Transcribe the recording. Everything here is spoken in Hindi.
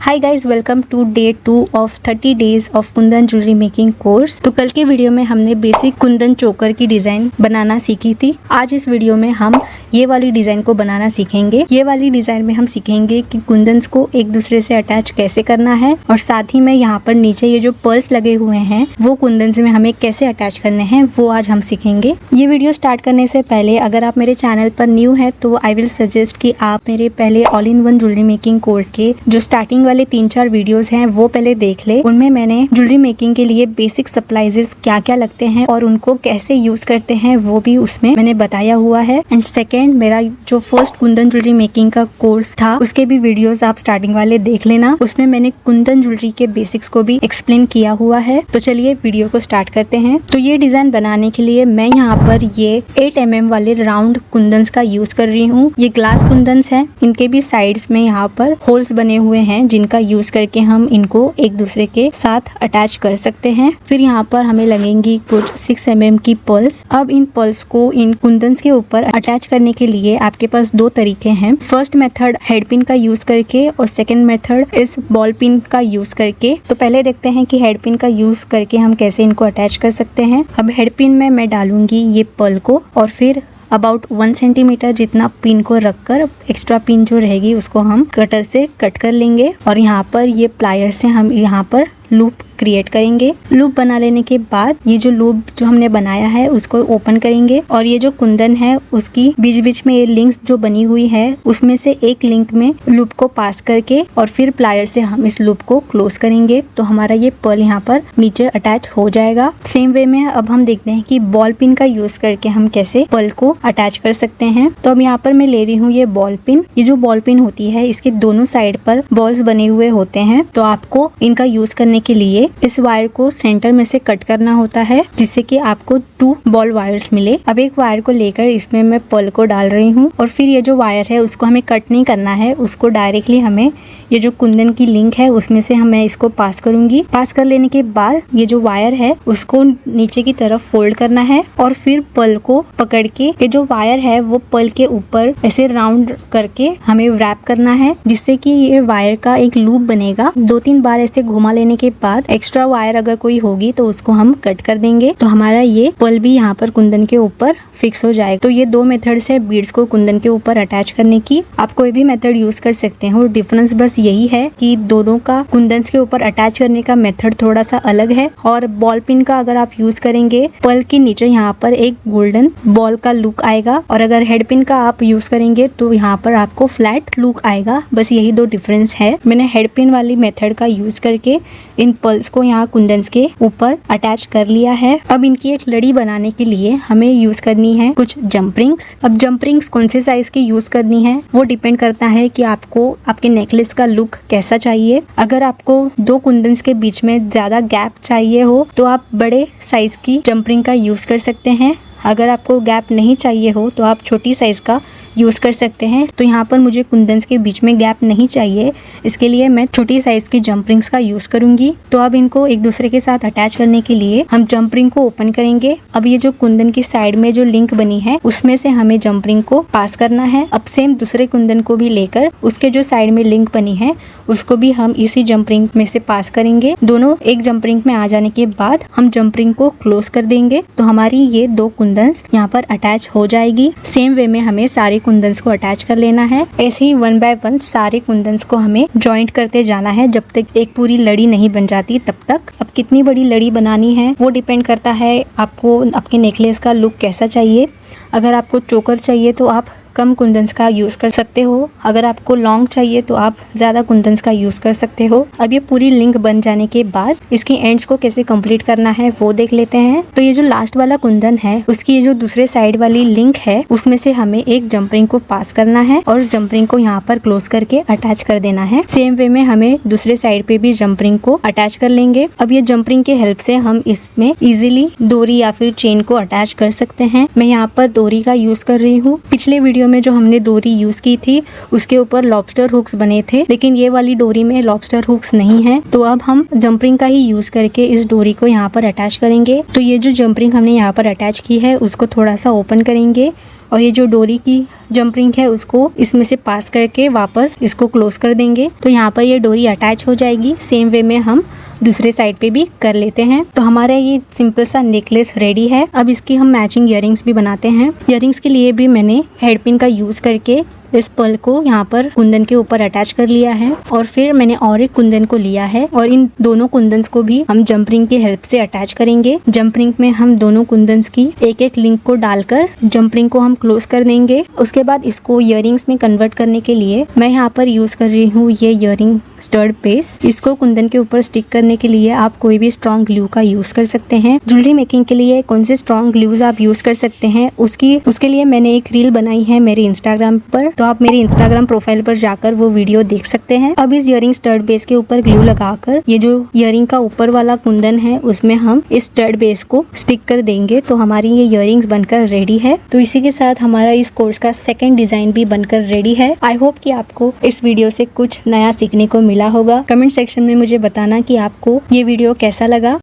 Hi guys, welcome to day 2 of 30 days of kundan jewellery making course. तो कल के वीडियो में हमने बेसिक कुंदन चोकर की डिज़ाइन बनाना सीखी थी। आज इस वीडियो में हम ये वाली डिज़ाइन को बनाना सीखेंगे। ये वाली डिज़ाइन में हम सीखेंगे कि कुंदन्स को एक दूसरे से अटैच कैसे करना है और साथ ही में यहाँ पर नीचे ये जो पर्ल्स लगे हुए हैं वो कुंदन्स में हमें कैसे अटैच करने हैं वो आज हम सीखेंगे। ये वीडियो स्टार्ट करने से पहले अगर आप मेरे चैनल पर न्यू है तो आई विल सजेस्ट कि आप मेरे पहले all in one jewellery making course के जो स्टार्टिंग वाले 3-4 वीडियोस हैं वो पहले देख ले। उनमें मैंने ज्वेलरी मेकिंग के लिए बेसिक सप्लाइजेस क्या क्या लगते हैं और उनको कैसे यूज करते हैं वो भी उसमें मैंने बताया हुआ है। एंड सेकेंड, मेरा जो फर्स्ट कुंदन ज्वेलरी मेकिंग का कोर्स था उसके भी वीडियोस आप स्टार्टिंग वाले देख लेना। उसमें मैंने कुंदन ज्वेलरी के बेसिक्स को भी एक्सप्लेन किया हुआ है। तो चलिए वीडियो को स्टार्ट करते हैं। तो ये डिजाइन बनाने के लिए मैं यहाँ पर ये 8 mm वाले राउंड कुंदन्स का यूज कर रही हूँ। ये ग्लास कुंदन्स हैं, इनके भी साइड्स में यहाँ पर होल्स बने हुए हैं जिनका यूज करके हम इनको एक दूसरे के साथ अटैच कर सकते हैं। फिर यहाँ पर हमें लगेंगी कुछ 6 mm की पर्ल्स। अब इन पर्ल्स को इन कुंदन्स के ऊपर अटैच करने के लिए आपके पास 2 तरीके हैं। फर्स्ट मेथड हेड पिन का यूज करके और सेकंड मेथड इस बॉल पिन का यूज करके। तो पहले देखते हैं कि हेड पिन का यूज करके हम कैसे इनको अटैच कर सकते हैं। अब हेड पिन में मैं डालूंगी ये पर्ल को और फिर अबाउट 1 सेंटीमीटर जितना पिन को रखकर एक्स्ट्रा पिन जो रहेगी उसको हम कटर से कट कर लेंगे और यहाँ पर ये प्लायर से हम यहाँ पर लूप क्रिएट करेंगे। लूप बना लेने के बाद ये जो लूप जो हमने बनाया है उसको ओपन करेंगे और ये जो कुंदन है उसकी बीच बीच में ये लिंक्स जो बनी हुई है उसमें से एक लिंक में लूप को पास करके और फिर प्लायर से हम इस लूप को क्लोज करेंगे तो हमारा ये पर्ल यहाँ पर नीचे अटैच हो जाएगा। सेम वे में अब हम देखते हैं कि बॉल पिन का यूज करके हम कैसे पर्ल को अटैच कर सकते हैं। तो अब यहाँ पर मैं ले रही हूँ ये बॉल पिन। ये जो बॉल पिन होती है इसके दोनों साइड पर बॉल्स बने हुए होते हैं। तो आपको इनका यूज करने के लिए इस वायर को सेंटर में से कट करना होता है जिससे कि आपको 2 बॉल वायर्स मिले। अब एक वायर को लेकर इसमें मैं पर्ल को डाल रही हूँ और फिर ये जो वायर है उसको हमें कट नहीं करना है, उसको डायरेक्टली हमें ये जो कुंदन की लिंक है उसमें से मैं इसको पास करूंगी। पास कर लेने के बाद ये जो वायर है उसको नीचे की तरफ फोल्ड करना है और फिर पर्ल को पकड़ के ये जो वायर है वो पर्ल के ऊपर ऐसे राउंड करके हमें रैप करना है जिससे कि ये वायर का एक लूप बनेगा। 2-3 बार ऐसे घुमा लेने के बाद एक्स्ट्रा वायर अगर कोई होगी तो उसको हम कट कर देंगे तो हमारा ये पर्ल भी यहाँ पर कुंदन के ऊपर फिक्स हो जाएगा। तो ये 2 मेथड है बीड्स को कुंदन के ऊपर अटैच करने की। आप कोई भी मेथड यूज कर सकते हो। डिफरेंस बस यही है कि दोनों का कुंदन्स के ऊपर अटैच करने का मेथड थोड़ा सा अलग है। और बॉल पिन का अगर आप यूज करेंगे पर्ल के नीचे यहाँ पर एक गोल्डन बॉल का लुक आएगा और अगर हेड पिन का आप यूज करेंगे तो यहाँ पर आपको फ्लैट लुक आएगा। बस यही 2 डिफरेंस है। मैंने हेड पिन वाली मेथड का यूज करके इन पर्ल्स को यहाँ कुंदन्स के ऊपर अटैच कर लिया है। अब इनकी एक लड़ी बनाने के लिए हमें यूज करनी है कुछ जंप रिंग्स। अब जंप रिंग्स कौन से साइज की यूज करनी है वो डिपेंड करता है कि आपको आपके नेकलेस का लुक कैसा चाहिए। अगर आपको 2 कुंदन्स के बीच में ज्यादा गैप चाहिए हो तो आप बड़े साइज की जंप रिंग का यूज कर सकते हैं। अगर आपको गैप नहीं चाहिए हो तो आप छोटी साइज का यूज कर सकते हैं। तो यहाँ पर मुझे कुंदन्स के बीच में गैप नहीं चाहिए, इसके लिए मैं छोटी साइज की जंप रिंग्स का यूज करूंगी। तो अब इनको एक दूसरे के साथ अटैच करने के लिए हम जंप रिंग को ओपन करेंगे। अब ये जो कुंदन की साइड में जो लिंक बनी है उसमें से हमें जंप रिंग को पास करना है। अब सेम दूसरे कुंदन को भी लेकर उसके जो साइड में लिंक बनी है उसको भी हम इसी जंप रिंग में से पास करेंगे। दोनों एक जंप रिंग में आ जाने के बाद हम जंप रिंग को क्लोज कर देंगे तो हमारी ये 2 कुंदन्स यहाँ पर अटैच हो जाएगी। सेम वे में हमें सारे कुंदन्स को अटैच कर लेना है। ऐसे ही 1 बाय 1 सारे कुंदन्स को हमें जॉइंट करते जाना है जब तक एक पूरी लड़ी नहीं बन जाती तब तक। अब कितनी बड़ी लड़ी बनानी है वो डिपेंड करता है आपको आपके नेकलेस का लुक कैसा चाहिए। अगर आपको चोकर चाहिए तो आप कम कुंदन्स का यूज कर सकते हो। अगर आपको लॉन्ग चाहिए तो आप ज्यादा कुंदन्स का यूज कर सकते हो। अब ये पूरी लिंक बन जाने के बाद इसके एंड्स को कैसे कंप्लीट करना है वो देख लेते हैं। तो ये जो लास्ट वाला कुंदन है उसकी ये जो दूसरे साइड वाली लिंक है उसमें से हमें एक जंप रिंग को पास करना है और जंप रिंग को यहाँ पर क्लोज करके अटैच कर देना है। सेम वे में हमें दूसरे साइड पे भी जंप रिंग को अटैच कर लेंगे। अब ये जंप रिंग के हेल्प से हम इसमें इजीली डोरी या फिर चेन को अटैच कर सकते हैं। मैं यहाँ पर डोरी का यूज कर रही हूँ। पिछले वीडियो में जो हमने डोरी यूज की थी उसके ऊपर लॉबस्टर हुक्स बने थे, लेकिन ये वाली डोरी में लॉबस्टर हुक्स नहीं है। तो अब हम जंपरिंग का ही यूज करके इस डोरी को यहाँ पर अटैच करेंगे। तो ये जो जंपरिंग हमने यहाँ पर अटैच की है उसको थोड़ा सा ओपन करेंगे और ये जो डोरी की जंप रिंग है उसको इसमें से पास करके वापस इसको क्लोज कर देंगे। तो यहाँ पर ये डोरी अटैच हो जाएगी। सेम वे में हम दूसरे साइड पे भी कर लेते हैं। तो हमारा ये सिंपल सा नेकलेस रेडी है। अब इसकी हम मैचिंग इयररिंग्स भी बनाते हैं। इयररिंग्स के लिए भी मैंने हेड पिन का यूज करके इस पर्ल को यहाँ पर कुंदन के ऊपर अटैच कर लिया है और फिर मैंने और एक कुंदन को लिया है और इन दोनों कुंदन्स को भी हम जंप रिंग की हेल्प से अटैच करेंगे। जंप रिंग में हम दोनों कुंदन्स की एक एक लिंक को डालकर जंप रिंग को हम क्लोज कर देंगे। उसके बाद इसको इयररिंग्स में कन्वर्ट करने के लिए मैं यहाँ पर यूज कर रही हूँ ये इयररिंग स्टड बेस। इसको कुंदन के ऊपर स्टिक करने के लिए आप कोई भी स्ट्रॉन्ग ग्लू का यूज कर सकते हैं। ज्वेलरी मेकिंग के लिए कौन से स्ट्रॉन्ग ग्लूज आप यूज कर सकते हैं उसके लिए मैंने एक रील बनाई है मेरे इंस्टाग्राम पर, तो आप मेरे इंस्टाग्राम प्रोफाइल पर जाकर वो वीडियो देख सकते हैं। अब इस इयररिंग स्टड बेस के ऊपर ग्लू लगाकर ये जो इयररिंग का ऊपर वाला कुंदन है उसमें हम इस स्टड बेस को स्टिक कर देंगे। तो हमारी ये इयररिंग्स बनकर रेडी है। तो इसी के साथ हमारा इस कोर्स का सेकंड डिजाइन भी बनकर रेडी है। आई होप कि आपको इस वीडियो से कुछ नया सीखने को मिला होगा। कमेंट सेक्शन में मुझे बताना कि आपको ये वीडियो कैसा लगा।